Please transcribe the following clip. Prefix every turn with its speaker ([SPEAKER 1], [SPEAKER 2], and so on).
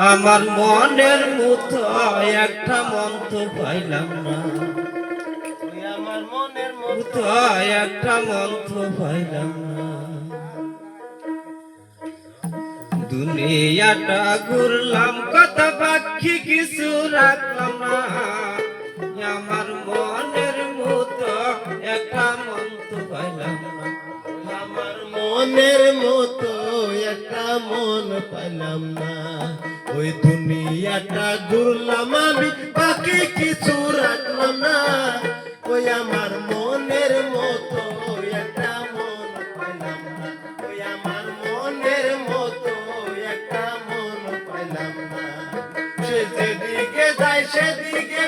[SPEAKER 1] আমার মনের মতো একটা মন তো পাইলাম না,
[SPEAKER 2] আমার মনের মতো
[SPEAKER 1] একটা মন তো পাইলাম না। দুনিয়াটা ঘুরলাম কত পাখি কিছু রাখলাম না, আমার মনের মতো একটা মন তো পাইলাম না।
[SPEAKER 2] আমার মনের মতো একটা মন পাইলাম না। ওই দুনিয়াটা ঘুরলাম আমি বাকি কিছু রাখলাম না। ওই আমার মনের মতো একটা মন পাইলাম না। ওই আমার মনের মতো একটা মন পাইলাম না। সে যেদিকে যায় সেদিকে